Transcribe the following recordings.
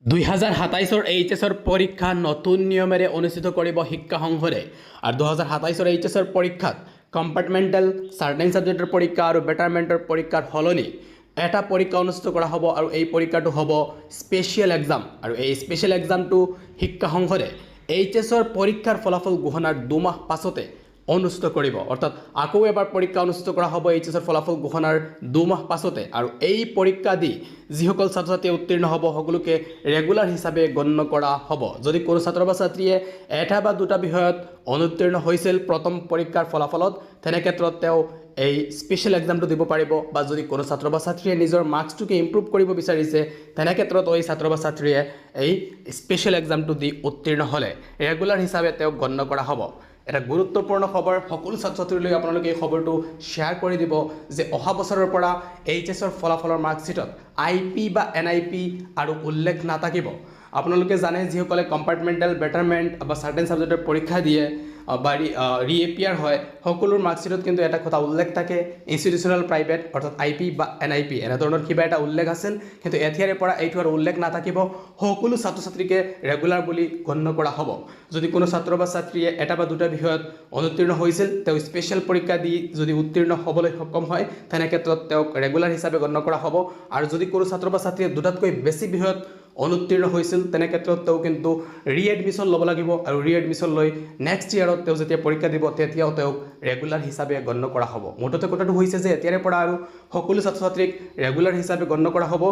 2027 এইচএছৰ পৰীক্ষা নতুন নিয়মেৰে অনুষ্ঠিত কৰিব শিক্ষা সংসদে আৰু 2027 এইচএছৰ পৰীক্ষাত কম্পাৰ্টমেণ্টেল চাৰ্টেন ছাবজেক্টৰ পৰীক্ষা আৰু বেটাৰমেণ্টৰ পৰীক্ষাৰ সলনি এটা পৰীক্ষা অনুষ্ঠিত কৰা হ'ব আৰু এই পৰীক্ষাটো হ'ব স্পেচিয়েল এক্সাম আৰু এই স্পেচিয়েল এক্সামটো শিক্ষা সংসদে এইচএছৰ পৰীক্ষাৰ ফলাফল ঘোষণাৰ 2 মাহ পাছতে অনুষ্ঠিত কৰিব অৰ্থাৎ আকৌ এবাৰ পৰীক্ষা অনুষ্ঠিত কৰা হ'ব এইচএছৰ ফলাফল ঘোষণাৰ 2 মাহ পাছতে আৰু এই পৰীক্ষা দি যিসকল ছাত্ৰ ছাত্ৰী উত্তীৰ্ণ হ'ব সকলোকে ৰেগুলাৰ হিচাপে গণ্য কৰা হ'ব যদি কোনো ছাত্ৰ বা ছাত্ৰীয়ে এটা বা দুটা বিষয়ত অনুত্তীৰ্ণ হৈছিল প্ৰথম পৰীক্ষাৰ ফলাফলত তেনে ক্ষেত্ৰত তেওঁ এই স্পেচিয়েল এক্সামটো দিব পাৰিব বা যদি কোনো ছাত্ৰ বা ছাত্ৰীয়ে নিজৰ মাৰ্কছটোকে ইমপ্ৰুভ কৰিব বিচাৰিছে তেনে ক্ষেত্ৰত এই ছাত্ৰ বা ছাত্ৰীয়ে এই স্পেচিয়েল এক্সামটো দি উত্তীৰ্ণ হ'লে ৰেগুলাৰ হিচাপে তেওঁক গণ্য কৰা হ'ব এটা গুৰুত্বপূৰ্ণ খবৰ সকলো ছাত্ৰ ছাত্ৰীলৈ আপোনালোকে এই খবৰটো শ্বেয়াৰ কৰি দিব যে অহা বছৰৰ পৰা এইচএছৰ ফলাফলৰ মাৰ্কশ্বিটত আইপি বা এনআইপি আৰু উল্লেখ নাথাকিব আপোনালোকে জানে যিসকলে কম্পাৰ্টমেণ্টেল বেটাৰমেণ্ট বা চাৰ্টেন ছাবজেক্টৰ পৰীক্ষা দিয়ে বা ৰিএপিয়াৰ হয় সকলোৰ মাৰ্কশ্বিটত কিন্তু এটা কথা উল্লেখ থাকে ইনষ্টিটিউচনেল প্ৰাইভেট অৰ্থাৎ আইপি বা এনআইপি এনেধৰণৰ কিবা এটা উল্লেখ আছিল কিন্তু এতিয়াৰে পৰা এইটো আৰু উল্লেখ নাথাকিব সকলো ছাত্ৰ ছাত্ৰীকে ৰেগুলাৰ বুলি গণ্য কৰা হ'ব যদি কোনো ছাত্ৰ বা ছাত্ৰীয়ে এটা বা দুটা বিষয়ত অনুত্তীৰ্ণ হৈছিল তেওঁ স্পেচিয়েল পৰীক্ষা দি যদি উত্তীৰ্ণ হ'বলৈ সক্ষম হয় তেনে ক্ষেত্ৰত তেওঁক ৰেগুলাৰ হিচাপে গণ্য কৰা হ'ব আৰু যদি কোনো ছাত্ৰ বা ছাত্ৰীয়ে দুটাতকৈ বেছি বিষয়ত অনুত্তীৰ্ণ হৈছিল তেনে ক্ষেত্ৰত তেওঁ কিন্তু ৰিএডমিশ্যন ল'ব লাগিব আৰু ৰিএডমিশ্যন লৈ নেক্সট ইয়াৰত তেওঁ যেতিয়া পৰীক্ষা দিব তেতিয়াও তেওঁক ৰেগুলাৰ হিচাপে গণ্য কৰা হ'ব মুঠতে কথাটো হৈছে যে এতিয়াৰে পৰা আৰু সকলো ছাত্ৰ ছাত্ৰীক ৰেগুলাৰ হিচাপে গণ্য কৰা হ'ব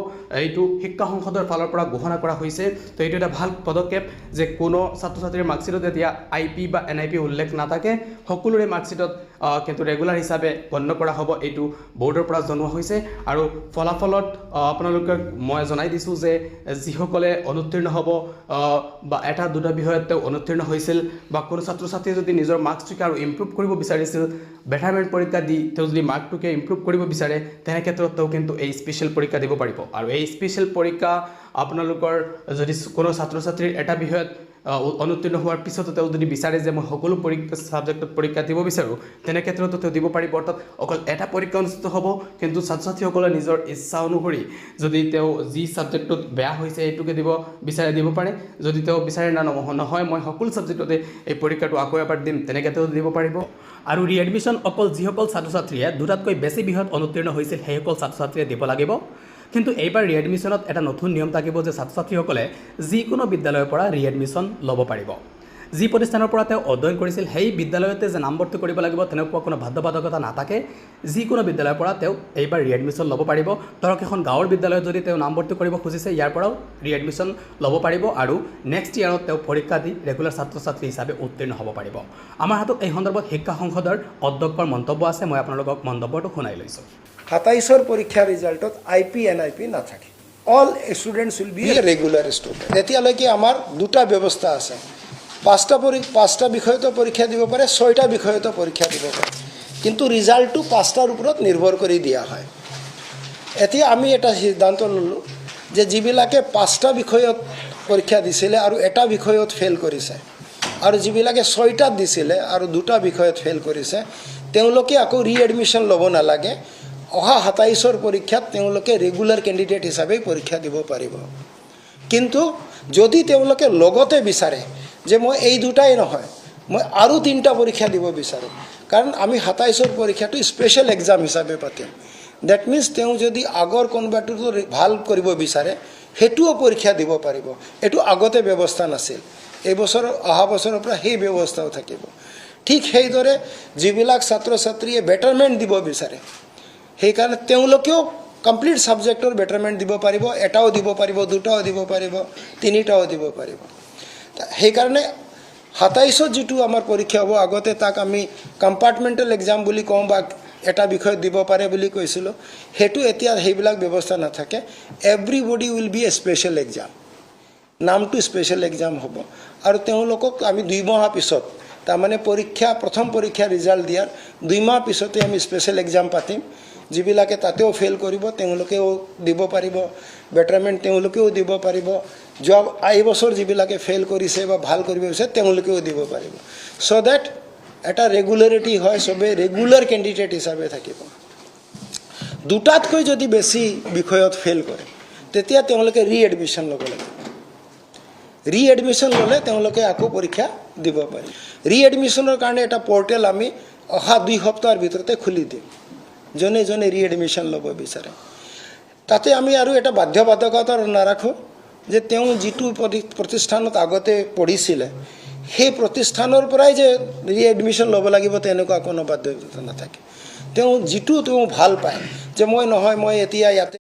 এইটো শিক্ষা সংসদৰ ফালৰ পৰা ঘোষণা কৰা হৈছে তো এইটো এটা ভাল পদক্ষেপ যে কোনো ছাত্ৰ ছাত্ৰীৰ মাৰ্কশ্বিটত এতিয়া আইপি বা এনআইপি উল্লেখ নাথাকে সকলোৰে মাৰ্কশ্বিটত কিন্তু ৰেগুলাৰ হিচাপে গণ্য কৰা হ'ব এইটো বৰ্ডৰ পৰা জনোৱা হৈছে আৰু ফলাফলত আপোনালোকক মই জনাই দিছোঁ যে যিসকলে অনুত্তীৰ্ণ হ'ব বা এটা দুটা বিষয়ত তেওঁ অনুত্তীৰ্ণ হৈছিল বা কোনো ছাত্ৰ ছাত্ৰীয়ে যদি নিজৰ মাৰ্কছটোকে আৰু ইমপ্ৰুভ কৰিব বিচাৰিছিল বেটাৰমেণ্ট পৰীক্ষা দি তেওঁ যদি মাৰ্কটোকে ইমপ্ৰুভ কৰিব বিচাৰে তেনে ক্ষেত্ৰত তেওঁ কিন্তু এই স্পেচিয়েল পৰীক্ষা দিব পাৰিব আৰু এই স্পেচিয়েল পৰীক্ষা আপোনালোকৰ যদি কোনো ছাত্ৰ ছাত্ৰীৰ এটা বিষয়ত অনুত্তীৰ্ণ হোৱাৰ পিছতো তেওঁ যদি বিচাৰে যে মই সকলো পৰীক্ষা ছাবজেক্টত পৰীক্ষা দিব বিচাৰোঁ তেনে ক্ষেত্ৰতো তেওঁ দিব পাৰিব অৰ্থাৎ অকল এটা পৰীক্ষা অনুষ্ঠিত হ'ব কিন্তু ছাত্ৰ ছাত্ৰীসকলে নিজৰ ইচ্ছা অনুসৰি যদি তেওঁ যি ছাবজেক্টত বেয়া হৈছে এইটোকে দিব বিচাৰে দিব পাৰে যদি তেওঁ বিচাৰে নহয় মই সকলো ছাবজেক্টতে এই পৰীক্ষাটো আকৌ এবাৰ দিম তেনেকৈ তেওঁ দিব পাৰিব আৰু ৰিএডমিশ্যন অকল যিসকল ছাত্ৰ ছাত্ৰীয়ে দুটাতকৈ বেছি বিষয়ত অনুত্তীৰ্ণ হৈছিল সেইসকল ছাত্ৰ ছাত্ৰীয়ে দিব লাগিব কিন্তু এইবাৰ ৰিএডমিশ্যনত এটা নতুন নিয়ম থাকিব যে ছাত্ৰ ছাত্ৰীসকলে যিকোনো বিদ্যালয়ৰ পৰা ৰিএডমিশ্যন ল'ব পাৰিব যি প্ৰতিষ্ঠানৰ পৰা তেওঁ অধ্যয়ন কৰিছিল সেই বিদ্যালয়তে যে নামভৰ্তি কৰিব লাগিব তেনেকুৱা কোনো বাধ্যবাধকতা নাথাকে যিকোনো বিদ্যালয়ৰ পৰা তেওঁ এইবাৰ ৰিএডমিশ্যন ল'ব পাৰিব ধৰক এখন গাঁৱৰ বিদ্যালয়ত যদি তেওঁ নামভৰ্তি কৰিব খুজিছে ইয়াৰ পৰাও ৰিএডমিশ্যন ল'ব পাৰিব আৰু নেক্সট ইয়াৰত তেওঁ পৰীক্ষা দি ৰেগুলাৰ ছাত্ৰ ছাত্ৰী হিচাপে উত্তীৰ্ণ হ'ব পাৰিব আমাৰ হাতত এই সন্দৰ্ভত শিক্ষা সংসদৰ অধ্যক্ষৰ মন্তব্য আছে মই আপোনালোকক মন্তব্যটো শুনাই লৈছোঁ 27 পৰীক্ষাৰ ৰিজাল্টত আইপি এনআইপি নাথাকে all students will be regular student এতিয়ালৈকে আমাৰ দুটা ব্যৱস্থা আছে পাঁচটা বিষয়তো পৰীক্ষা দিব পাৰে 6টা বিষয়তো পৰীক্ষা দিব পাৰে কিন্তু ৰিজাল্টটো 5টাৰ ওপৰত নিৰ্ভৰ কৰি দিয়া হয় এতিয়া আমি এটা সিদ্ধান্ত ল'লোঁ যে যিবিলাকে 5টা বিষয়ত পৰীক্ষা দিছিলে আৰু এটা বিষয়ত ফেইল কৰিছে আৰু যিবিলাকে 6টাত দিছিলে আৰু 2টা বিষয়ত ফেইল কৰিছে তেওঁলোকে আকৌ ৰিএডমিশ্যন ল'ব নালাগে অহা 27ৰ পৰীক্ষাত তেওঁলোকে ৰেগুলাৰ কেণ্ডিডেট হিচাপে পৰীক্ষা দিব পাৰিব কিন্তু যদি তেওঁলোকে লগতে বিচাৰে যে মই এই দুটাই নহয় মই আৰু 3টা পৰীক্ষা দিব বিচাৰোঁ কাৰণ আমি 27ৰ পৰীক্ষাটো স্পেচিয়েল এক্সাম হিচাপে পাতিম ডেট মিনছ তেওঁ যদি আগৰ কোনোবাটো ভাল কৰিব বিচাৰে সেইটোও পৰীক্ষা দিব পাৰিব এইটো আগতে ব্যৱস্থা নাছিল এই বছৰ অহা বছৰৰ পৰা সেই ব্যৱস্থাও থাকিব ঠিক সেইদৰে যিবিলাক ছাত্ৰ ছাত্ৰীয়ে বেটাৰমেণ্ট দিব বিচাৰে সেইকাৰণে তেওঁলোকেও কমপ্লিট ছাবজেক্টৰ বেটাৰমেণ্ট দিব পাৰিব এটাও দিব পাৰিব দুটাও দিব পাৰিব তিনিটাও দিব পাৰিব সেইকাৰণে 27ত যিটো আমাৰ পৰীক্ষা হ'ব আগতে তাক আমি কম্পাৰ্টমেণ্টেল এক্সাম বুলি কওঁ বা এটা বিষয়ত দিব পাৰে বুলি কৈছিলোঁ সেইটো এতিয়া সেইবিলাক ব্যৱস্থা নাথাকে everybody will B A special exam নামটো স্পেচিয়েল এক্সাম হ'ব আৰু তেওঁলোকক আমি 2 মাহ পিছত তাৰমানে প্ৰথম পৰীক্ষা ৰিজাল্ট দিয়াৰ 2 মাহ পিছতে আমি স্পেচিয়েল এক্সাম পাতিম যিবিলাকে তাতেও ফেইল কৰিব তেওঁলোকেও দিব পাৰিব বেটাৰমেণ্ট তেওঁলোকেও দিব পাৰিব এই বছৰ যিবিলাকে ফেইল কৰিছে বা ভাল কৰিব বিচাৰে তেওঁলোকেও দিব পাৰিব ছ' ডেট এটা ৰেগুলাৰিটি হয় চবে ৰেগুলাৰ কেণ্ডিডেট হিচাপে থাকিব দুটাতকৈ যদি বেছি বিষয়ত ফেইল কৰে তেতিয়া তেওঁলোকে ৰিএডমিশ্যন ল'ব লাগিব ৰিএডমিশ্যন ল'লে তেওঁলোকে আকৌ পৰীক্ষা দিব পাৰে ৰিএডমিশ্যনৰ কাৰণে এটা পৰ্টেল আমি অহা 2 সপ্তাহৰ ভিতৰতে খুলি দিম যোনে যোনে ৰিএডমিশ্যন ল'ব বিচাৰে তাতে আমি আৰু এটা বাধ্যবাধকতা নাৰাখোঁ যে তেওঁ যিটো প্ৰতিষ্ঠানত আগতে পঢ়িছিলে সেই প্ৰতিষ্ঠানৰ পৰাই যে ৰিএডমিশ্যন ল'ব লাগিব তেনেকুৱা কোনো বাধ্যবাধকতা নাথাকে তেওঁ যিটো তেওঁ ভাল পায় যে মই নহয় মই এতিয়া ইয়াতে